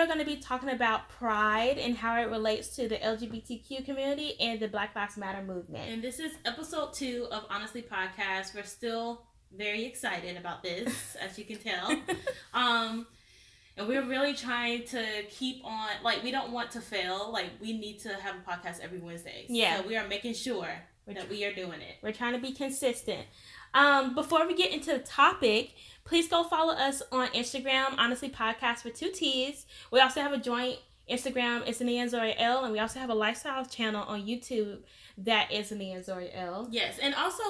are going to be talking about pride and how it relates to the LGBTQ community and the Black Lives Matter movement. And this is episode 2 of Honestly Podcast. We're still very excited about this, as you can tell. And we're really trying to keep on, like, we don't want to fail. Like, we need to have a podcast every Wednesday. Yeah. So we are making sure that we are doing it. We're trying to be consistent. Before we get into the topic, please go follow us on Instagram, Honestly Podcast with 2 T's. We also have a joint Instagram, it's Zinia and I, and we also have a lifestyle channel on YouTube that is Zinia and I. Yes, and also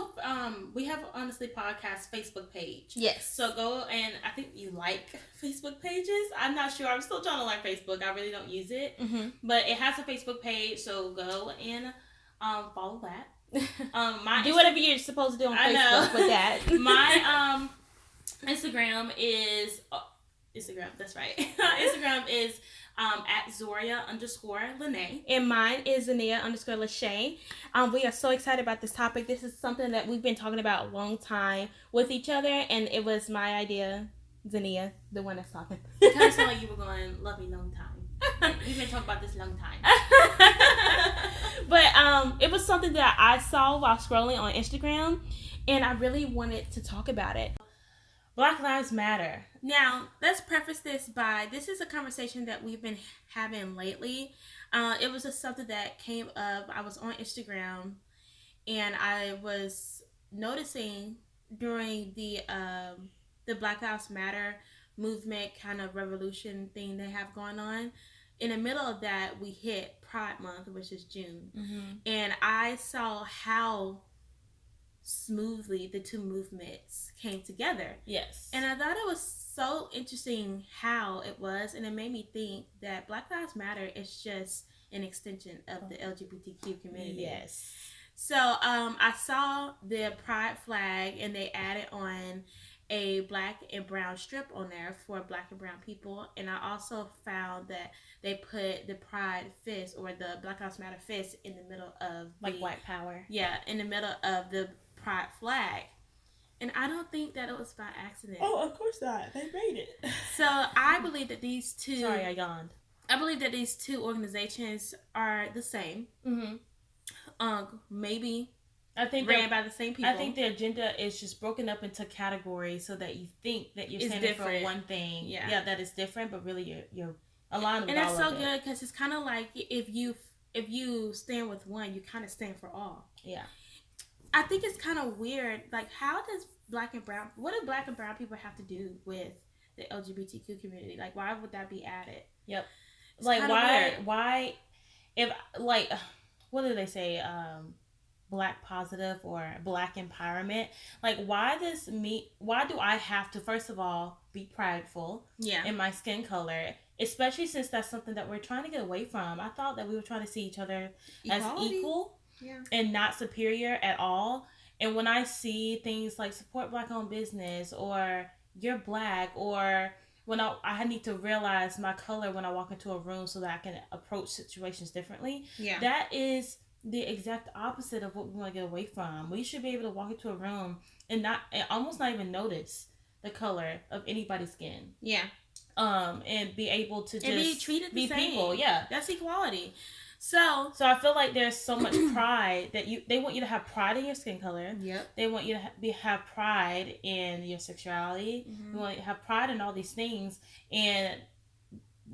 we have Honestly Podcast Facebook page. Yes. So go, and I think you like Facebook pages. I'm not sure. I'm still trying to learn Facebook. I really don't use it. Mm-hmm. But it has a Facebook page, so go and follow that. Do whatever you're supposed to do on Facebook with that. My Instagram is that's right. Instagram is at Zoria_Lene. And mine is Zinia_Lachey. We are so excited about this topic. This is something that we've been talking about a long time with each other, and it was my idea, Zinia, the one that's talking. It kind of sounded like you were going, love me long time. We've been talking about this long time. But it was something that I saw while scrolling on Instagram, and I really wanted to talk about it. Black Lives Matter. Now, let's preface this by, this is a conversation that we've been having lately. It was just something that came up. I was on Instagram, and I was noticing during the Black Lives Matter movement kind of revolution thing they have going on. In the middle of that, we hit Pride Month, which is June. Mm-hmm. And I saw how smoothly the two movements came together. Yes. And I thought it was so interesting how it was, and it made me think that Black Lives Matter is just an extension of the LGBTQ community. Yes. So I saw the Pride flag, and they added on a black and brown strip on there for black and brown people, and I also found that they put the Pride fist, or the Black Lives Matter fist, in the middle of like White Power. Yeah, in the middle of the Pride flag. And I don't think that it was by accident. Oh, of course not. They made it. So I believe that these two... Sorry, I yawned. I believe that these two organizations are the same. Mm-hmm. Maybe I think ran by the same people. I think the agenda is just broken up into categories so that you think that you're standing for one thing. Yeah, that is different, but really you're aligned with all of it. And that's so good, because it's kind of like if you stand with one, you kind of stand for all. Yeah. I think it's kind of weird. Like, how does what do black and brown people have to do with the LGBTQ community? Like, why would that be added? Yep. It's like, why, if, like, what do they say? Black positive or black empowerment. Like, why do I have to, first of all, be prideful in my skin color? Especially since that's something that we're trying to get away from. I thought that we were trying to see each other as equal. Yeah. And not superior at all. And when I see things like support black-owned business, or you're black, or when I need to realize my color when I walk into a room so that I can approach situations differently, that is the exact opposite of what we want to get away from. We should be able to walk into a room and almost not even notice the color of anybody's skin. Yeah. And be able to just be treated the same. People. Yeah. That's equality. So I feel like there's so much pride that they want you to have pride in your skin color. Yep. They want you to have pride in your sexuality. Mm-hmm. They want you to have pride in all these things. And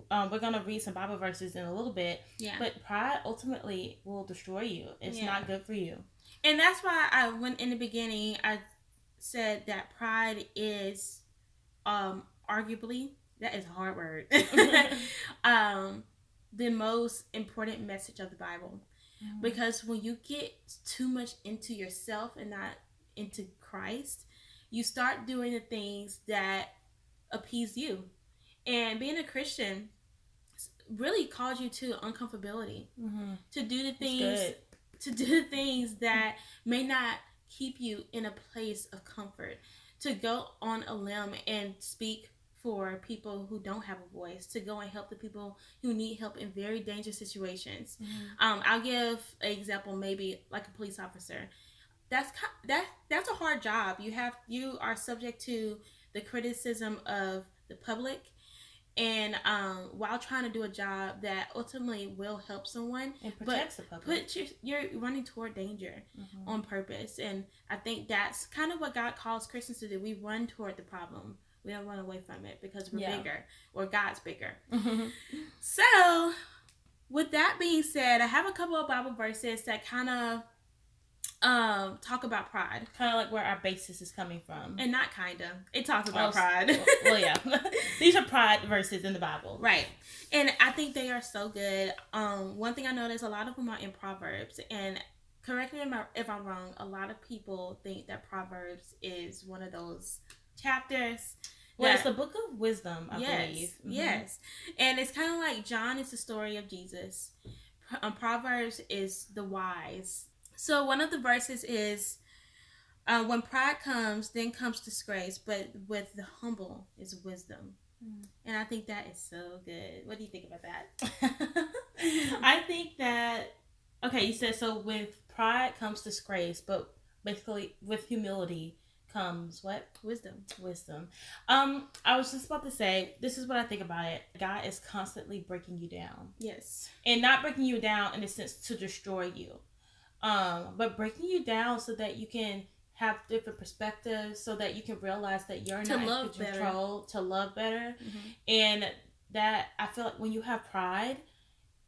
we're going to read some Bible verses in a little bit. Yeah. But pride ultimately will destroy you. It's not good for you. And that's why when in the beginning, I said that pride is arguably, that is a hard word, the most important message of the Bible. Mm-hmm. Because when you get too much into yourself and not into Christ, you start doing the things that appease you. And being a Christian really calls you to uncomfortability. Mm-hmm. To do the things that may not keep you in a place of comfort. To go on a limb and speak for people who don't have a voice, to go and help the people who need help in very dangerous situations. Mm-hmm. I'll give an example, maybe like a police officer. That's a hard job. You are subject to the criticism of the public, and while trying to do a job that ultimately will help someone and protects the public. But you're running toward danger on purpose. And I think that's kind of what God calls Christians to do. We run toward the problem. We don't run away from it because we're bigger, or God's bigger. So, with that being said, I have a couple of Bible verses that kind of talk about pride. Kind of like where our basis is coming from. And not kind of. It talks about pride. Well, yeah. These are pride verses in the Bible. Right. And I think they are so good. One thing I noticed, a lot of them are in Proverbs. And correct me if I'm wrong, a lot of people think that Proverbs is one of those chapters. Well, it's the book of wisdom, I believe. Yes. And it's kind of like John is the story of Jesus. Proverbs is the wise. So one of the verses is, when pride comes, then comes disgrace, but with the humble is wisdom. And I think that is so good. What do you think about that? I think that, okay, you said, so with pride comes disgrace, but basically with humility comes what? Wisdom. I was just about to say, this is what I think about it. God is constantly breaking you down. Yes. And not breaking you down in a sense to destroy you. But breaking you down so that you can have different perspectives, so that you can realize that you're not in control, to love better. And that I feel like when you have pride,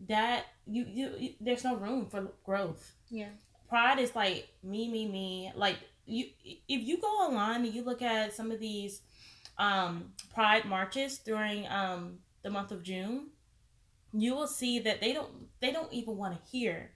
that you there's no room for growth. Yeah. Pride is like me. Like if you go online and you look at some of these pride marches during the month of June, you will see that they don't even want to hear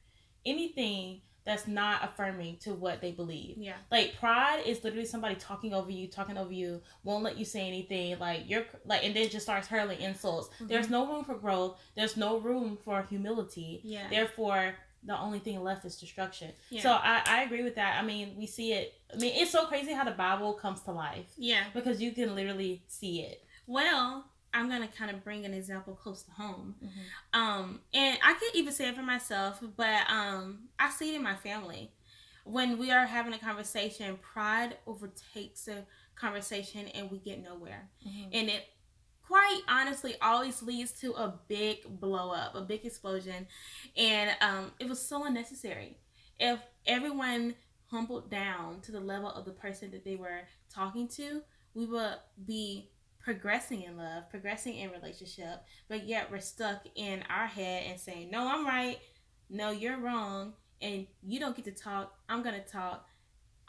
anything that's not affirming to what they believe. Yeah. Like pride is literally somebody talking over you, won't let you say anything, like you're like, and then just starts hurling insults. There's no room for growth. There's no room for humility. Yeah. Therefore, the only thing left is destruction. Yeah. So I agree with that. I mean, we see it. I mean, it's so crazy how the Bible comes to life. Yeah. Because you can literally see it. Well, I'm going to kind of bring an example close to home. And I can even say it for myself, but I see it in my family. When we are having a conversation, pride overtakes the conversation and we get nowhere. And it quite honestly always leads to a big blow up, a big explosion. And it was so unnecessary. If everyone humbled down to the level of the person that they were talking to, we would be progressing in love, progressing in relationship, but yet we're stuck in our head and saying, no, I'm right, no, you're wrong, and you don't get to talk, I'm going to talk,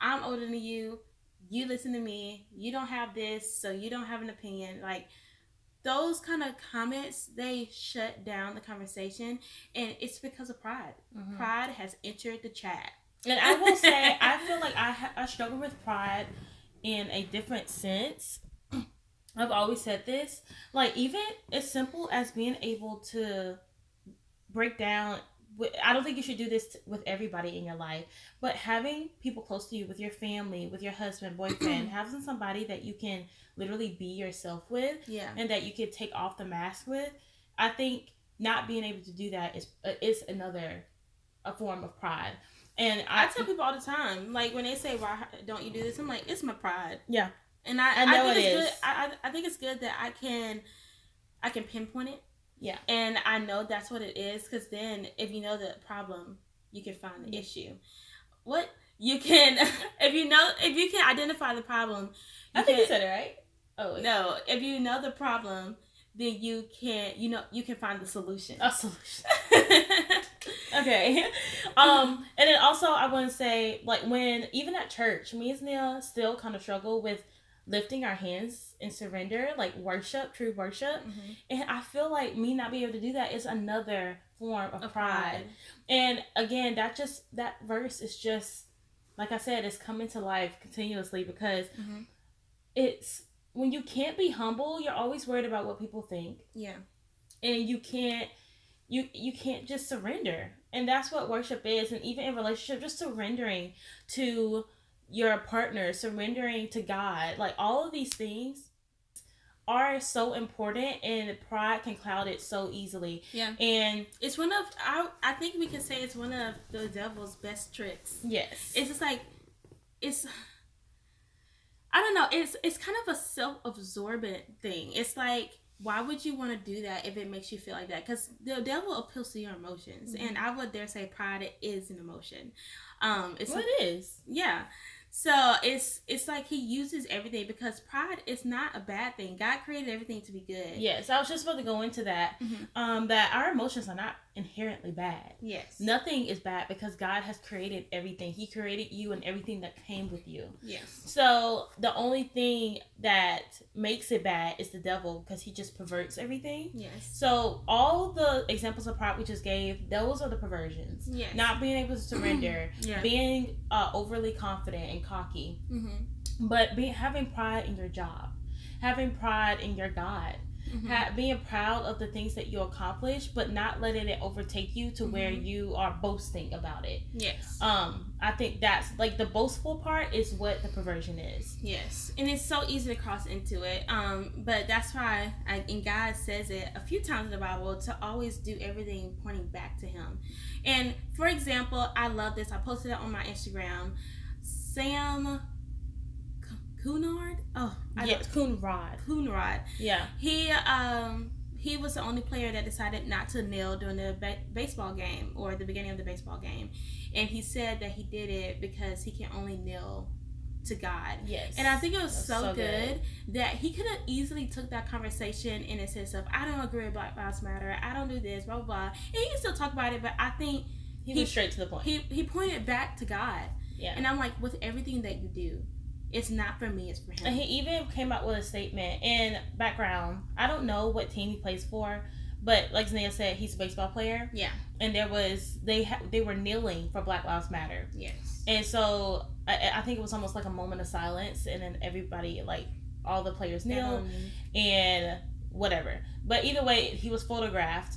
I'm older than you listen to me, you don't have this, so you don't have an opinion. Like, those kind of comments, they shut down the conversation, and it's because of pride. Pride has entered the chat. And I will say, I feel like I struggle with pride in a different sense. I've always said this, like even as simple as being able to break down, I don't think you should do this with everybody in your life, but having people close to you, with your family, with your husband, boyfriend, having somebody that you can literally be yourself with, and that you can take off the mask with, I think not being able to do that is a form of pride. And I tell people all the time, like when they say, why don't you do this? I'm like, it's my pride. Yeah. And I know I think it's good. I think it's good that I can pinpoint it. Yeah. And I know that's what it is, because then if you know the problem, you can find the issue. What you can if you can identify the problem. I think you said it right. Oh wait. No, if you know the problem, then you can find the solution. A solution. Okay. And then also I want to say, like, when even at church, me and Zinia still kind of struggle with lifting our hands in surrender, like worship, true worship. And I feel like me not being able to do that is another form of pride. And again, that verse is just, like I said, it's coming to life continuously, because it's when you can't be humble, you're always worried about what people think. Yeah. And you can't just surrender. And that's what worship is. And even in relationship, just surrendering to your partner, surrendering to God, like all of these things are so important, and pride can cloud it so easily. Yeah. And it's one of, I think we can say it's one of the devil's best tricks. Yes. It's just like, I don't know, it's kind of a self-absorbent thing. It's like why would you want to do that if it makes you feel like that? Because the devil appeals to your emotions, and I would dare say pride is an emotion. It is. Yeah. So it's like he uses everything, because pride is not a bad thing. God created everything to be good. Yes, I was just about to go into that. That our emotions are not inherently bad. Yes. Nothing is bad because God has created everything. He created you and everything that came with you. Yes. So the only thing that makes it bad is the devil, because he just perverts everything. Yes. So all the examples of pride we just gave, those are the perversions. Yes. Not being able to surrender, being overly confident and cocky, but having pride in your job, having pride in your God, being proud of the things that you accomplish, but not letting it overtake you to where you are boasting about it. Yes. I think that's like the boastful part is what the perversion is. Yes, and it's so easy to cross into it. But that's why, and God says it a few times in the Bible, to always do everything pointing back to Him. And for example, I love this. I posted it on my Instagram. Sam Coonard. Coonrod. Yeah. He was the only player that decided not to kneel during the baseball game, or the beginning of the baseball game, and he said that he did it because he can only kneel to God. Yes. And I think it was so good that he could have easily took that conversation in a sense of, I don't agree with Black Lives Matter, I don't do this, blah blah blah, and he can still talk about it, but I think he was straight to the point. He pointed back to God. Yeah. And I'm like, with everything that you do, it's not for me, it's for him. And he even came out with a statement. In background, I don't know what team he plays for, but like Zinia said, he's a baseball player. Yeah. And there was they were kneeling for Black Lives Matter. Yes. And so I think it was almost like a moment of silence, and then everybody, like all the players, kneeled and whatever. But either way, he was photographed.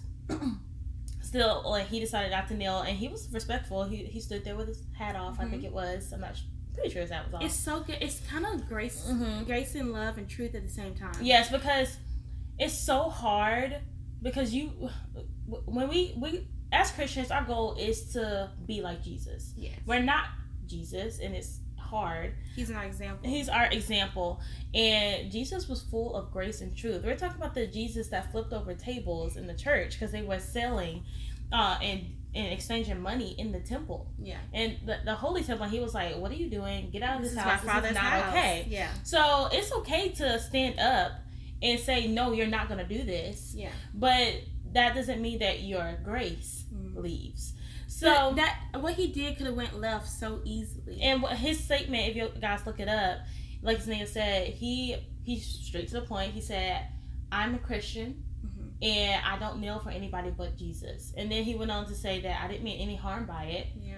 Still, like, he decided not to kneel, and he was respectful. He stood there with his hat off. I think it was. I'm not sure. Pretty sure that was all. It's so good. It's kind of grace and love and truth at the same time. Yes, because it's so hard, because when we as Christians, our goal is to be like Jesus. Yes. We're not Jesus, and it's hard. He's our example. He's our example, and Jesus was full of grace and truth. We're talking about the Jesus that flipped over tables in the church because they were selling and exchanging money in the temple. Yeah. And the holy temple, he was like, what are you doing? Get out of this house. This is not okay. Yeah. So it's okay to stand up and say, no, you're not going to do this. Yeah. But that doesn't mean that your grace leaves. So but that what he did could have went left so easily. And his statement, if you guys look it up, like Zinia said, he's straight to the point. He said, I'm a Christian, and I don't kneel for anybody but Jesus. And then he went on to say that I didn't mean any harm by it. Yeah.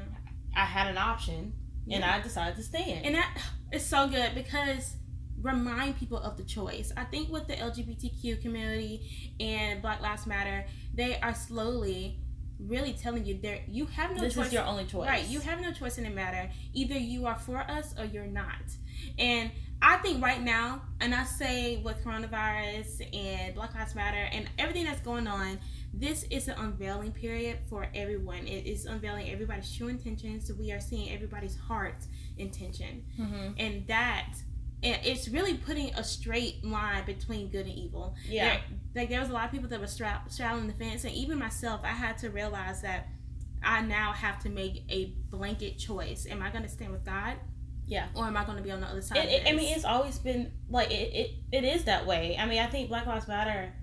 I had an option, and I decided to stand. And that is so good, because remind people of the choice. I think with the LGBTQ community and Black Lives Matter, they are slowly really telling you you have no choice. This is your only choice. Right. You have no choice in the matter. Either you are for us or you're not. And I think right now, and I say with coronavirus and Black Lives Matter and everything that's going on, this is an unveiling period for everyone. It is unveiling everybody's true intentions. We are seeing everybody's heart intention. And that, it's really putting a straight line between good and evil. Yeah. There was a lot of people that were straddling the fence, and even myself, I had to realize that I now have to make a blanket choice. Am I going to stand with God? Yeah. Or am I going to be on the other side of this? I mean, it's always been like it is that way. I mean, I think Black Lives Matter,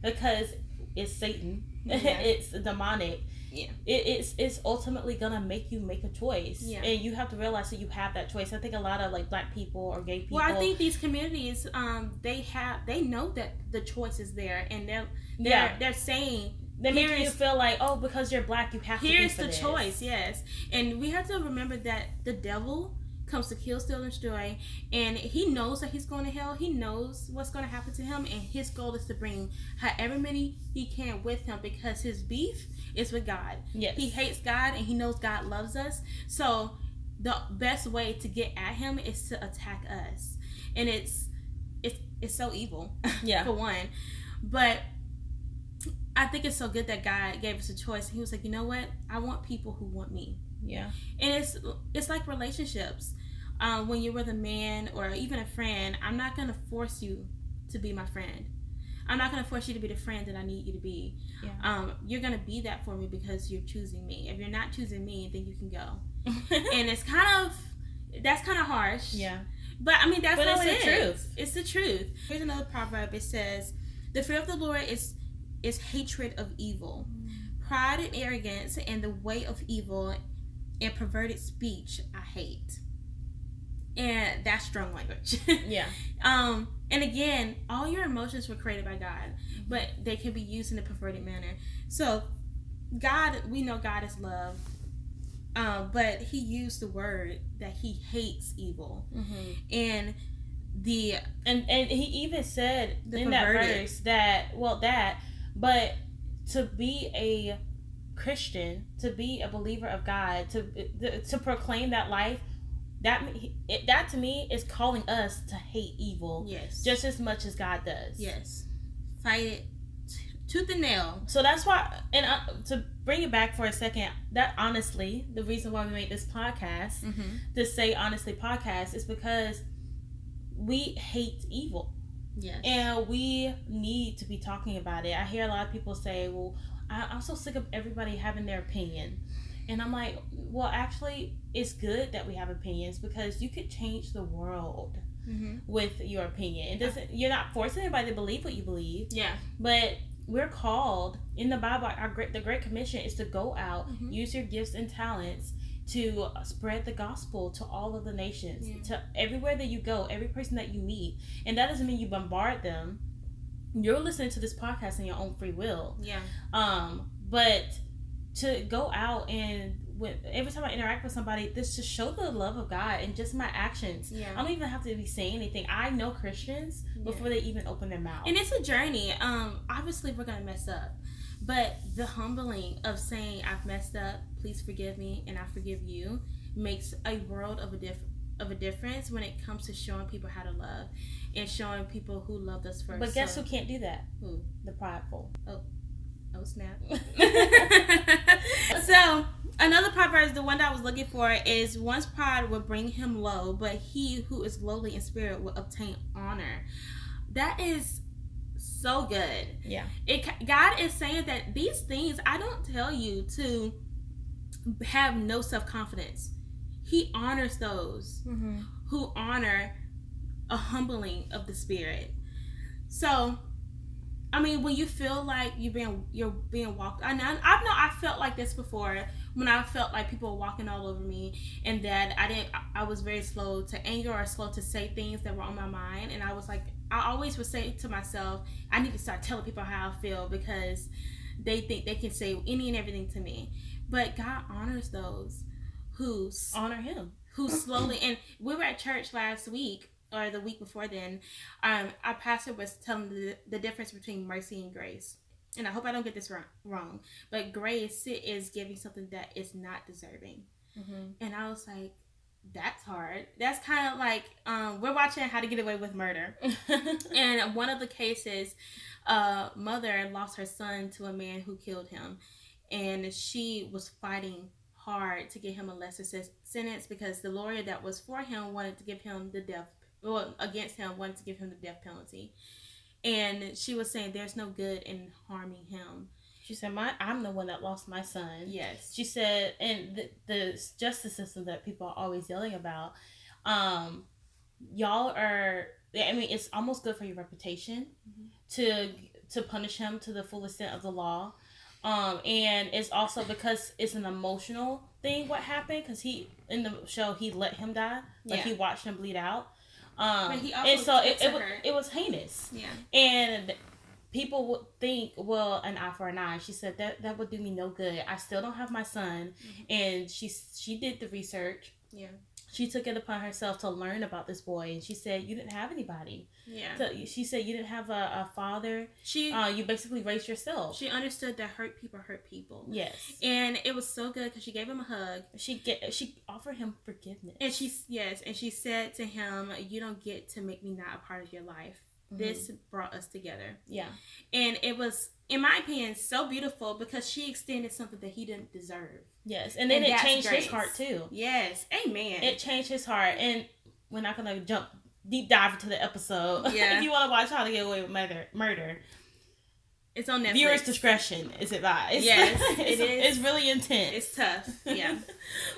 because it's Satan, it's demonic. Yeah. It's ultimately gonna make you make a choice. Yeah. And you have to realize that you have that choice. I think a lot of like Black people or gay people. Well, I think these communities, they know that the choice is there, and they're saying. They make you feel like, oh, because you're Black, you have to be for this. Here's the choice, yes. And we have to remember that the devil comes to kill, steal, and destroy, and he knows that he's going to hell. He knows what's going to happen to him, and his goal is to bring however many he can with him, because his beef is with God. Yes. He hates God, and he knows God loves us. So the best way to get at him is to attack us, and it's so evil. Yeah. For one, but I think it's so good that God gave us a choice. He was like, you know what? I want people who want me. Yeah. And it's like relationships. When you're with a man or even a friend, I'm not going to force you to be my friend. I'm not going to force you to be the friend that I need you to be. Yeah. You're going to be that for me because you're choosing me. If you're not choosing me, then you can go. And that's kind of harsh. Yeah. But I mean, that's how it's the truth. It's the truth. Here's another proverb. It says, "The fear of the Lord is hatred of evil. Pride and arrogance and the way of evil and perverted speech I hate." And that's strong language. Yeah. And again, all your emotions were created by God, but they can be used in a perverted manner. So God, we know God is love. But he used the word that he hates evil. And he even said in that verse that but to be a Christian, to be a believer of God, to proclaim that life, that to me is calling us to hate evil. Yes. Just as much as God does. Yes. Fight it tooth and nail. So that's why, and to bring it back for a second, that honestly, the reason why we made this podcast, to say honestly podcast, is because we hate evil. Yes. And we need to be talking about it. I hear a lot of people say, well, I'm so sick of everybody having their opinion. And I'm like, well, actually, it's good that we have opinions because you could change the world with your opinion. It doesn't. You're not forcing anybody to believe what you believe. Yeah. But we're called in the Bible. The Great Commission is to go out, use your gifts and talents to spread the gospel to all of the nations, to everywhere that you go, every person that you meet. And that doesn't mean you bombard them. You're listening to this podcast in your own free will. Yeah. But to go out and every time I interact with somebody, this to show the love of God and just my actions. Yeah. I don't even have to be saying anything. I know Christians before they even open their mouth. And it's a journey. Obviously we're gonna mess up, but the humbling of saying I've messed up, please forgive me, and I forgive you, makes a world of a difference when it comes to showing people how to love and showing people who loved us first. But guess who can't do that? Who? The prideful. Oh snap. So another proverb, the one that I was looking for, is one's pride will bring him low, but he who is lowly in spirit will obtain honor. That is so good. Yeah. God is saying that these things, I don't tell you to have no self-confidence. He honors those who honor a humbling of the spirit. So I mean, when you feel like you're being walked, I felt like this before, when I felt like people were walking all over me, and that I was very slow to anger or slow to say things that were on my mind, and I was like, I always would say to myself, I need to start telling people how I feel because they think they can say any and everything to me. But God honors those who honor Him, who slowly. And we were at church last week, or the week before then, our pastor was telling the difference between mercy and grace. And I hope I don't get this wrong, but grace is giving something that is not deserving. And I was like, that's hard. That's kind of like, we're watching How to Get Away with Murder. And one of the cases, mother lost her son to a man who killed him. And she was fighting hard to get him a lesser sentence because the lawyer that was for him wanted to give him the death against him, wanted to give him the death penalty. And she was saying there's no good in harming him. She said, I'm the one that lost my son. Yes. She said, and the justice system that people are always yelling about, y'all are, I mean, it's almost good for your reputation to punish him to the full extent of the law. And it's also because it's an emotional thing what happened, because in the show he let him die, like he watched him bleed out. But he also and so it was heinous. Yeah. And people would think, well, an eye for an eye. She said that would do me no good. I still don't have my son. And she did the research. Yeah. She took it upon herself to learn about this boy, and she said, you didn't have anybody. Yeah. So she said you didn't have a father. You basically raised yourself. She understood that hurt people. Yes. And it was so good because she gave him a hug. She offered him forgiveness. And she said to him, you don't get to make me not a part of your life. This brought us together. Yeah. And it was, in my opinion, so beautiful because she extended something that he didn't deserve. Yes. And then it changed his heart too. Yes. Amen. It changed his heart. And we're not going to deep dive into the episode. Yeah. If you want to watch How to Get Away with Murder. It's on Netflix. Viewers' discretion is advised. Yes, it is. It's really intense. It's tough. Yeah.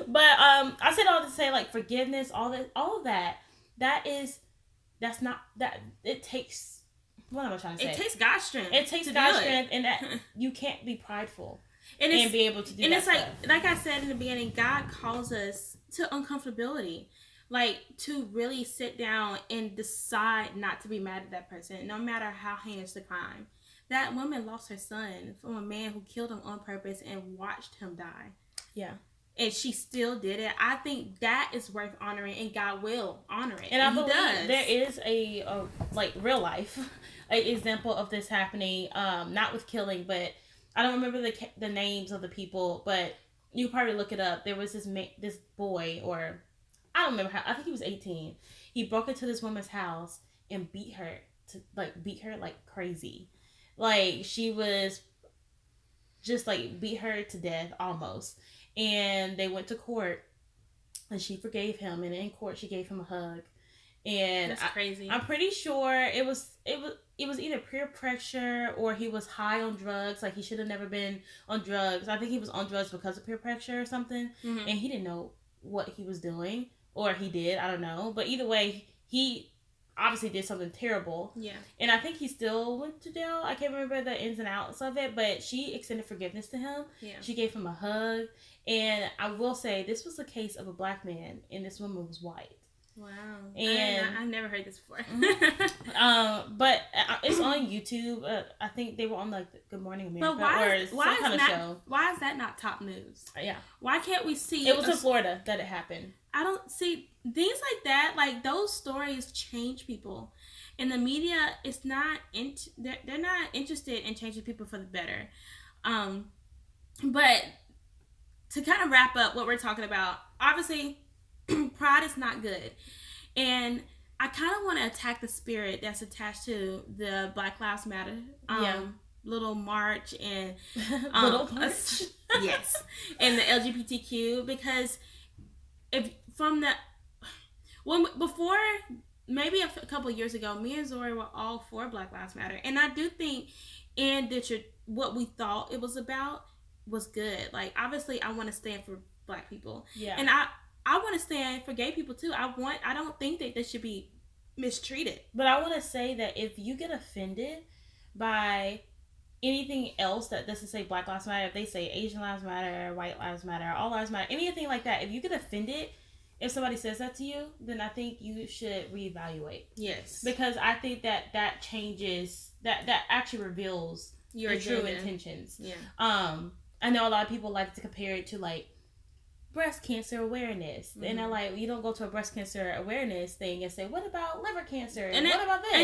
But I said all to say, like, forgiveness, all of that. That's not that. It takes. What am I trying to say? It takes God's strength. It takes God's strength, and that you can't be prideful and be able to do. And it's like I said in the beginning, God calls us to uncomfortability. Like, to really sit down and decide not to be mad at that person, no matter how heinous the crime. That woman lost her son from a man who killed him on purpose and watched him die. Yeah. And she still did it. I think that is worth honoring, and God will honor it. And I believe there is a like, real life example of this happening, not with killing, but I don't remember the names of the people, but you probably look it up. There was this boy, or I don't remember how. I think he was 18. He broke into this woman's house and beat her like crazy. Like, she was just like beat her to death almost. And they went to court, and she forgave him. And in court, she gave him a hug. And that's crazy. I'm pretty sure it was either peer pressure or he was high on drugs. Like, he should have never been on drugs. I think he was on drugs because of peer pressure or something. Mm-hmm. And he didn't know what he was doing, or he did. I don't know. But either way, he obviously did something terrible. Yeah. And I think he still went to jail. I can't remember the ins and outs of it, but she extended forgiveness to him. Yeah. She gave him a hug. And I will say, this was a case of a black man, and this woman was white. Wow. And I've never heard this before. But it's on YouTube. I think they were on, like, Good Morning America, or some kind of show. Why is that not top news? Yeah. Why can't we see? It was in Florida that it happened. I don't see things like that. Like, those stories change people, and the media is not they're not interested in changing people for the better. But to kind of wrap up what we're talking about, obviously, pride is not good. And I kind of want to attack the spirit that's attached to the Black Lives Matter little march and little march. Yes, and the LGBTQ, because before maybe a couple of years ago, me and Zori were all for Black Lives Matter, and I do think what we thought it was about was good. Like, obviously, I want to stand for Black people, and I want to stand for gay people too. I don't think that they should be mistreated. But I want to say that if you get offended by anything else that doesn't say Black Lives Matter, if they say Asian Lives Matter, White Lives Matter, All Lives Matter, anything like that, if you get offended, if somebody says that to you, then I think you should reevaluate. Yes. Because I think that changes, that actually reveals your true intentions. Yeah. I know a lot of people like to compare it to, like, breast cancer awareness. Mm-hmm. And they're like, you don't go to a breast cancer awareness thing and say, what about liver cancer? And what about this?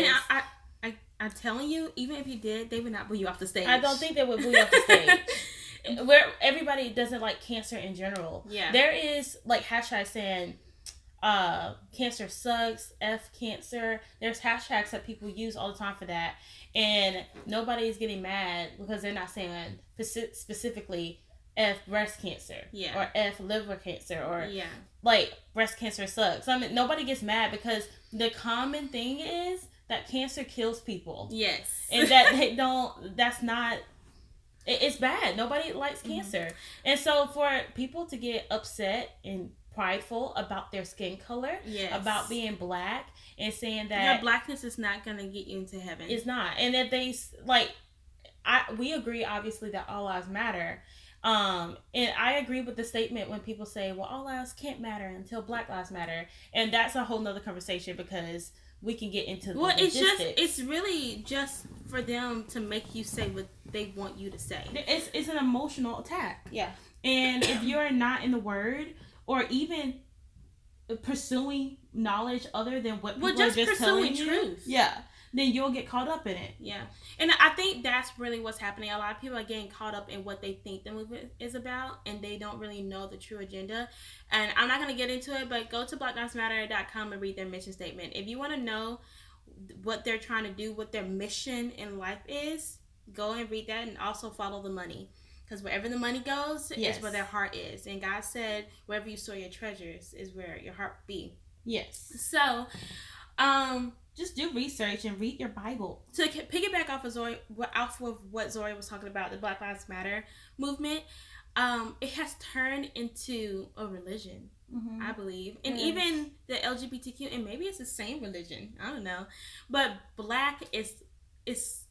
And I'm telling you, even if you did, they would not boo you off the stage. I don't think they would boo you off the stage. Where everybody doesn't like cancer in general. Yeah. There is, like, hashtags saying, cancer sucks, F cancer. There's hashtags that people use all the time for that. And nobody's getting mad because they're not saying specifically F breast cancer, or F liver cancer, or like breast cancer sucks. I mean, nobody gets mad because the common thing is that cancer kills people. Yes, and that they don't. That's not. It's bad. Nobody likes cancer, and so for people to get upset and prideful about their skin color, about being Black, and saying that your Blackness is not gonna get you into heaven. It's not, and that they like. We agree, obviously, that all lives matter. And I agree with the statement when people say, well, all lives can't matter until Black lives matter. And that's a whole nother conversation because we can get into the logistics. It's really just for them to make you say what they want you to say. It's an emotional attack. Yeah. And if you're not in the Word or even pursuing knowledge other than what people are just telling you, truth. Yeah, then you'll get caught up in it. Yeah. And I think that's really what's happening. A lot of people are getting caught up in what they think the movement is about, and they don't really know the true agenda. And I'm not going to get into it, but go to blacklivesmatter.com and read their mission statement. If you want to know what they're trying to do, what their mission in life is, go and read that, and also follow the money. Because wherever the money goes is where their heart is. And God said, wherever you store your treasures is where your heart be. Yes. So, Just do research and read your Bible. To piggyback off of what Zori was talking about, the Black Lives Matter movement, it has turned into a religion, I believe. And even the LGBTQ, and maybe it's the same religion, I don't know. But Black is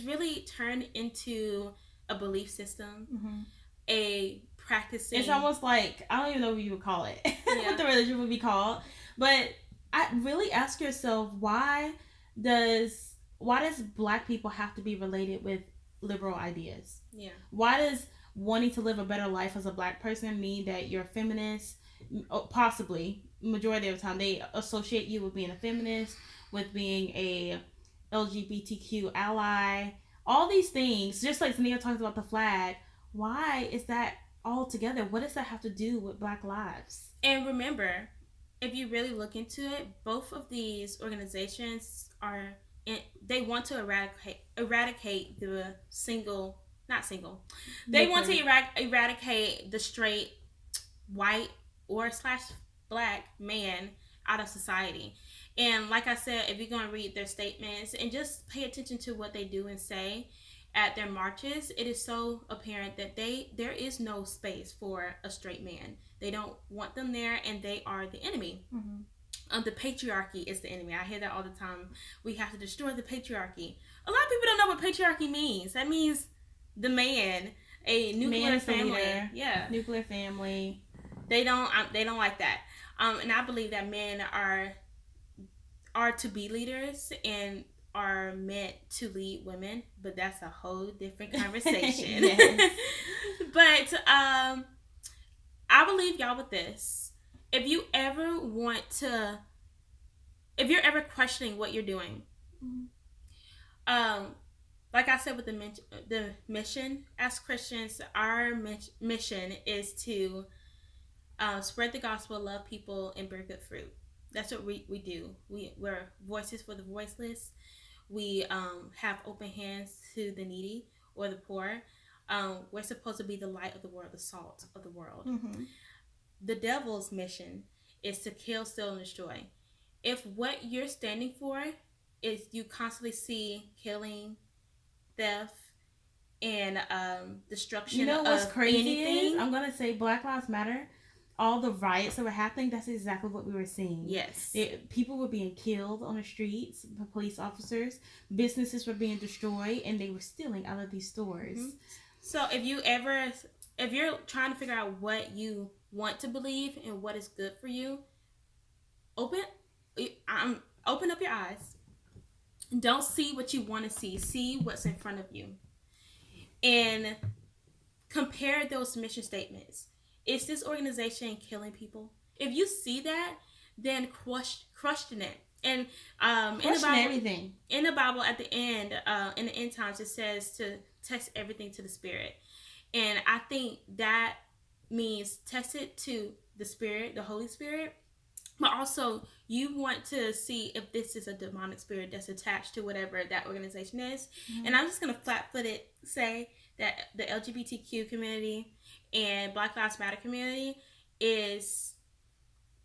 really turned into a belief system, a practicing. It's almost like, I don't even know what you would call it, what the religion would be called. But I really ask yourself, why does Black people have to be related with liberal ideas? Yeah. Why does wanting to live a better life as a Black person mean that you're a feminist? Possibly, majority of the time, they associate you with being a feminist, with being a LGBTQ ally, all these things. Just like Zinia talks about the flag, why is that all together? What does that have to do with Black lives? And remember, if you really look into it, both of these organizations they want to eradicate the they want to eradicate the straight white or / Black man out of society. And like I said, if you're going to read their statements and just pay attention to what they do and say at their marches, it is so apparent that there is no space for a straight man. They don't want them there, and they are the enemy. The patriarchy is the enemy. I hear that all the time. We have to destroy the patriarchy. A lot of people don't know what patriarchy means. That means the man, a nuclear family. Leader, nuclear family. They don't like that. And I believe that men are to be leaders and are meant to lead women, but that's a whole different conversation. But I believe y'all with this. If you're ever questioning what you're doing, like I said with the mission, as Christians, our mission is to spread the gospel, love people, and bear good fruit. That's what we do. We're voices for the voiceless. We have open hands to the needy or the poor. We're supposed to be the light of the world, the salt of the world. The devil's mission is to kill, steal, and destroy. If what you're standing for is you constantly see killing, theft, and destruction, you know what's of crazy anything, is, I'm gonna say Black Lives Matter. All the riots that were happening, that's exactly what we were seeing. Yes. People were being killed on the streets, the police officers, businesses were being destroyed, and they were stealing out of these stores. So if you're trying to figure out what you want to believe and what is good for you, open up your eyes. Don't see what you want to see. See what's in front of you. And compare those mission statements. Is this organization killing people? If you see that, then question it. And in the Bible, everything. In the Bible, at the end, in the end times, it says to test everything to the Spirit. And I think that means test it to the Spirit, the Holy Spirit. But also, you want to see if this is a demonic spirit that's attached to whatever that organization is. And I'm just going to flat-footed say that the LGBTQ community and Black Lives Matter community is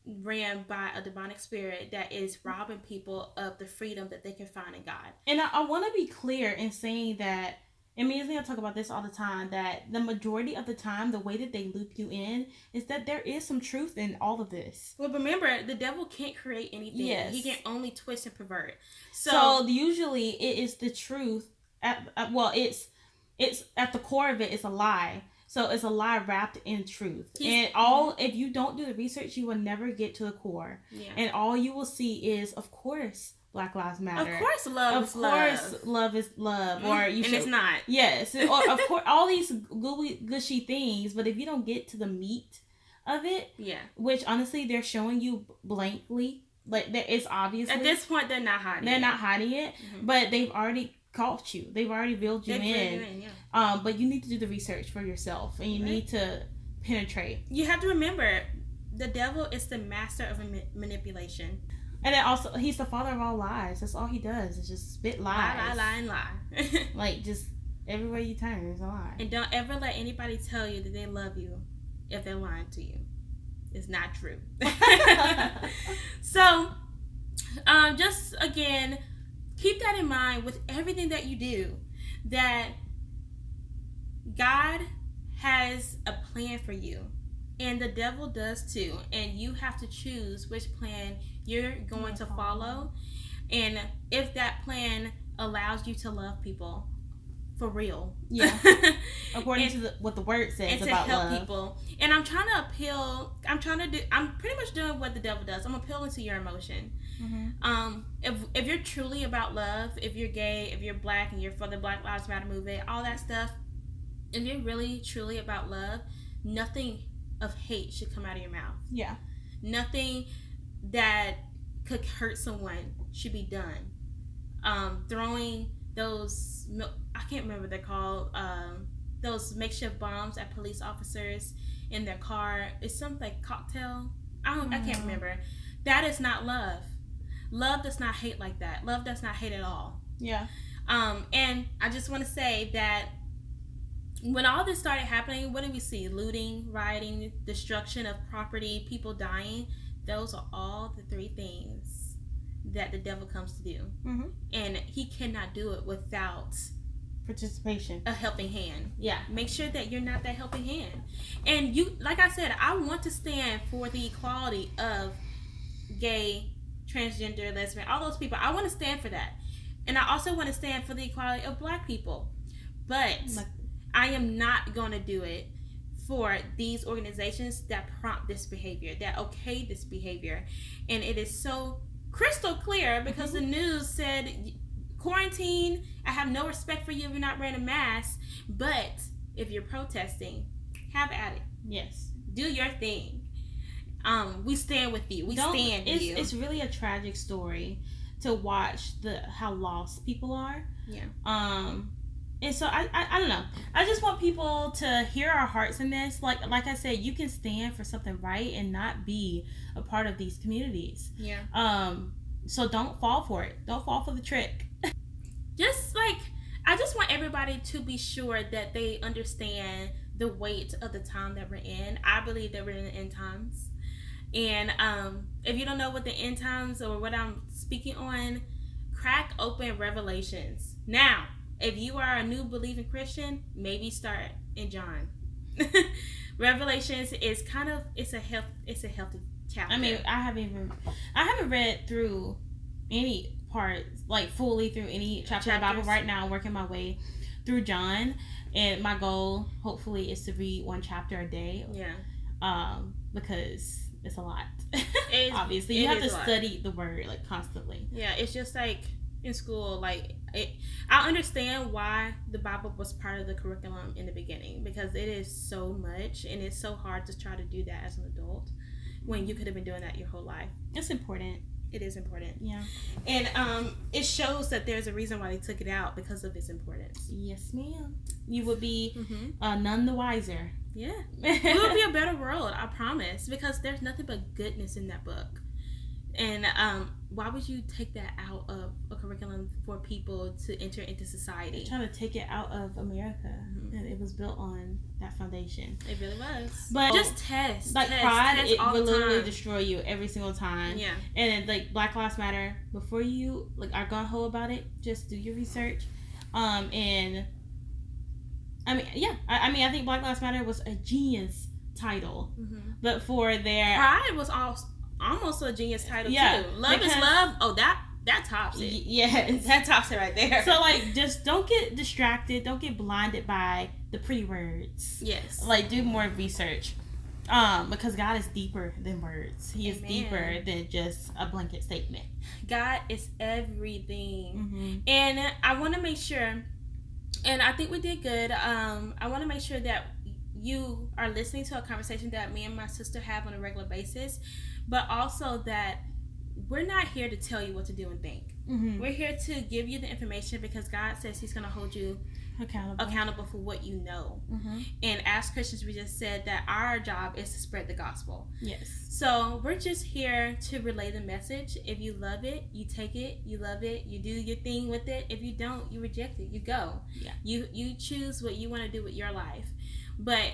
ran by a demonic spirit that is robbing people of the freedom that they can find in God. And I want to be clear in saying that, and me and Zia talk about this all the time, that the majority of the time, the way that they loop you in is that there is some truth in all of this. Well, remember, the devil can't create anything. Yes. He can only twist and pervert. So usually it is the truth. It's at the core of it is a lie. So it's a lie wrapped in truth. If you don't do the research, you will never get to the core. Yeah. And all you will see is, of course, Black Lives Matter. Of course, love is love. Mm-hmm. It's not. Yes. Or, of course, all these gushy things. But if you don't get to the meat of it, which honestly they're showing you blankly, like it's obviously at this point they're not hiding. They're not hiding it, but they've already caught you. They've already reeled you in. But you need to do the research for yourself, and you need to penetrate. You have to remember, the devil is the master of manipulation. And then also, he's the father of all lies. That's all he does, is just spit lies. Lie. Like, just everywhere you turn, there's a lie. And don't ever let anybody tell you that they love you if they're lying to you. It's not true. So, Just again, keep that in mind with everything that you do, that God has a plan for you, and the devil does too, and you have to choose which plan you're going to follow. And if that plan allows you to love people for real, yeah, according to what the word says and to about help love. people. And I'm trying to appeal. I'm pretty much doing what the devil does. I'm appealing to your emotion. If you're truly about love, if you're gay, if you're black, and you're for the Black Lives Matter movement, all that stuff. If you're really truly about love, nothing of hate should come out of your mouth. Yeah. Nothing that could hurt someone should be done. Throwing those, I can't remember what they're called, those makeshift bombs at police officers in their car. It's something like cocktail. I can't remember. That is not love. Love does not hate like that. Love does not hate at all. Yeah. And I just want to say that when all this started happening, what did we see? Looting, rioting, destruction of property, people dying. Those are all the three things that the devil comes to do. And he cannot do it without participation, a helping hand. Yeah. Make sure that you're not that helping hand. And you, like I said, I want to stand for the equality of gay, transgender, lesbian, all those people. I want to stand for that. And I also want to stand for the equality of black people. But I am not going to do it for these organizations that prompt this behavior, that okay this behavior. And it is so crystal clear because the news said, quarantine, I have no respect for you if you're not wearing a mask. But if you're protesting, have at it. Yes. Do your thing. We stand with you. We stand with you. It's really a tragic story to watch how lost people are. Yeah. And so I don't know. I just want people to hear our hearts in this. Like I said, you can stand for something right and not be a part of these communities. Yeah. So don't fall for it. Don't fall for the trick. I just want everybody to be sure that they understand the weight of the time that we're in. I believe that we're in the end times. And if you don't know what the end times or what I'm speaking on, crack open Revelations. Now, if you are a new believing Christian, maybe start in John. Revelations is it's a healthy chapter. I mean, I haven't read through any part, like fully through any chapter of the Bible right now. I'm working my way through John, and my goal hopefully is to read one chapter a day. Yeah. Because it's a lot. Obviously, you have to study the word like constantly. Yeah, it's just like in school, I understand why the Bible was part of the curriculum in the beginning, because it is so much and it's so hard to try to do that as an adult when you could have been doing that your whole life. It's important. It is important. Yeah. And it shows that there's a reason why they took it out, because of its importance. Yes, ma'am. You would be none the wiser. Yeah. It would be a better world, I promise, because there's nothing but goodness in that book. And why would you take that out of a curriculum for people to enter into society? They're trying to take it out of America, and it was built on that foundation. It really was. But just test. Pride, test it will literally time. destroy you every single time. Yeah. And Black Lives Matter, before you are gung ho about it, just do your research. And I mean, yeah. I mean, I think Black Lives Matter was a genius title, but for their Pride was almost a genius title too. Love is love. Oh, that tops it. Yes, that tops it right there. So just don't get distracted. Don't get blinded by the pretty words. Yes. Do more research. Because God is deeper than words. He is deeper than just a blanket statement. God is everything. And I want to make sure, and I think we did good. I want to make sure that you are listening to a conversation that me and my sister have on a regular basis, but also that we're not here to tell you what to do and think. We're here to give you the information because God says He's going to hold you accountable for what you know. And as Christians, we just said that our job is to spread the gospel. Yes. So we're just here to relay the message. If you love it, you take it. You love it, you do your thing with it. If you don't, you reject it. You go. Yeah. You choose what you want to do with your life. But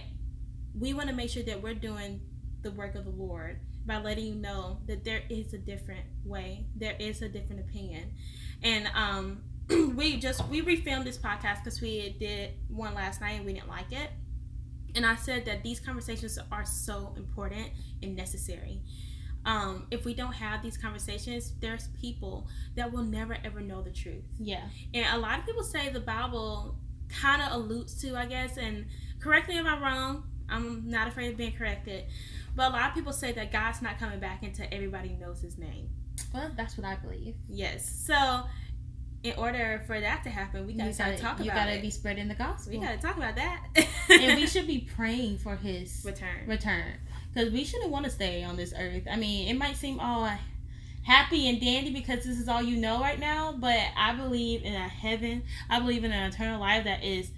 we want to make sure that we're doing the work of the Lord, by letting you know that there is a different way, there is a different opinion. And we refilmed this podcast because we did one last night and we didn't like it. And I said that these conversations are so important and necessary. If we don't have these conversations, there's people that will never ever know the truth. Yeah. And a lot of people say the Bible kind of alludes to, I guess, and correct me if I'm wrong, I'm not afraid of being corrected, but a lot of people say that God's not coming back until everybody knows his name. Well, that's what I believe. Yes. So in order for that to happen, we gotta talk about it. You gotta be spreading the gospel. We gotta talk about that. And we should be praying for his return. Because we shouldn't want to stay on this earth. I mean, it might seem all happy and dandy because this is all you know right now, but I believe in a heaven. I believe in an eternal life that is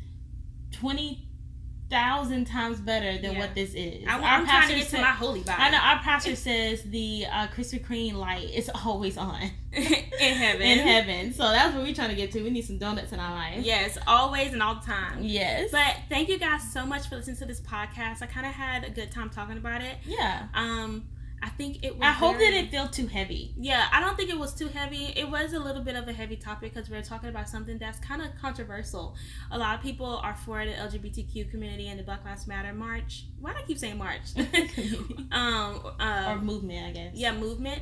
20,000 times better than what this is. I'm trying to get to my holy Bible. I know our pastor says the Krispy Kreme light is always on in heaven. In heaven. So that's what we're trying to get to. We need some donuts in our life. Yes, always and all the time. Yes. But thank you guys so much for listening to this podcast. I kind of had a good time talking about it. Yeah. I think it was. I hope that it felt too heavy. Yeah, I don't think it was too heavy. It was a little bit of a heavy topic because we're talking about something that's kind of controversial. A lot of people are for the LGBTQ community and the Black Lives Matter march. Why do I keep saying march? Or movement, I guess. Yeah, movement.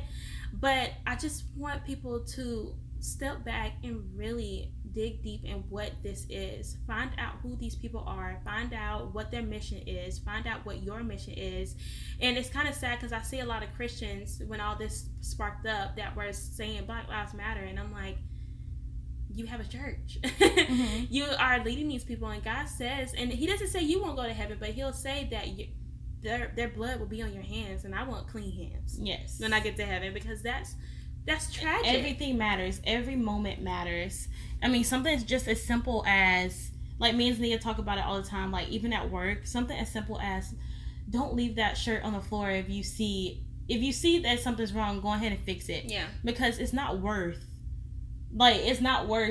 But I just want people to step back and really dig deep in what this is. Find out who these people are. Find out what their mission is. Find out what your mission is. And it's kind of sad because I see a lot of Christians when all this sparked up that were saying Black Lives Matter, and I'm like, you have a church. Mm-hmm. You are leading these people, and God says, and he doesn't say you won't go to heaven, but he'll say that their blood will be on your hands, and I want clean hands. Yes. When I get to heaven, because that's tragic. Everything matters. Every moment matters. I mean, something just as simple as, like, me and Zinia talk about it all the time, like, even at work, something as simple as, don't leave that shirt on the floor if you see that something's wrong, go ahead and fix it. Yeah. Because it's not worth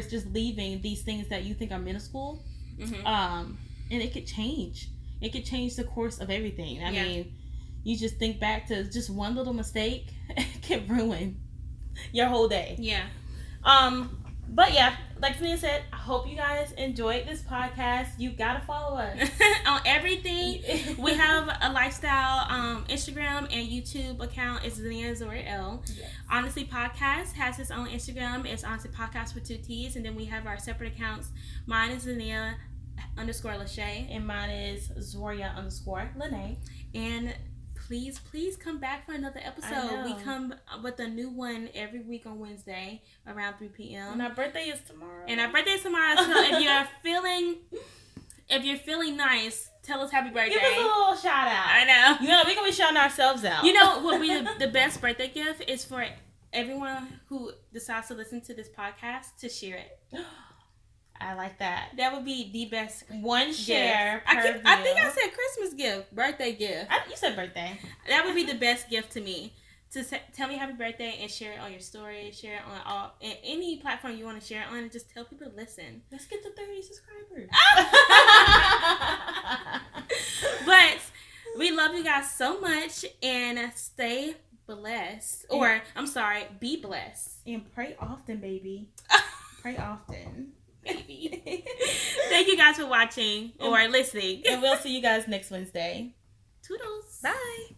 just leaving these things that you think are minuscule. Mm-hmm. And it could change. It could change the course of everything. I mean, you just think back to just one little mistake, it can ruin your whole day. Yeah. But yeah, like Zinia said, I hope you guys enjoyed this podcast. You gotta follow us on everything. We have a lifestyle Instagram and YouTube account. It's Ziniaandzoriadrake. Yes. Honestly Podcast has its own Instagram. It's Honestly Podcast with 2 T's, and then we have our separate accounts. Mine is Zinia_Lachey, and mine is Zoria_Lene. And please come back for another episode. We come with a new one every week on Wednesday around 3 p.m. And our birthday is tomorrow. So if you're feeling nice, tell us happy birthday. Give us a little shout out. I know. You know, we're gonna be shouting ourselves out. You know what would be the best birthday gift is for everyone who decides to listen to this podcast to share it. I like that. That would be the best. One share per view. I think I said Christmas gift, birthday gift. You said birthday. That would be the best gift to me. To tell me happy birthday and share it on your story, share it on any platform you want to share it on, and just tell people to listen. Let's get to 30 subscribers. But we love you guys so much, and stay blessed. Or, I'm sorry, be blessed. And pray often, baby. Pray often. Baby. Thank you guys for watching or listening. And we'll see you guys next Wednesday. Toodles. Bye.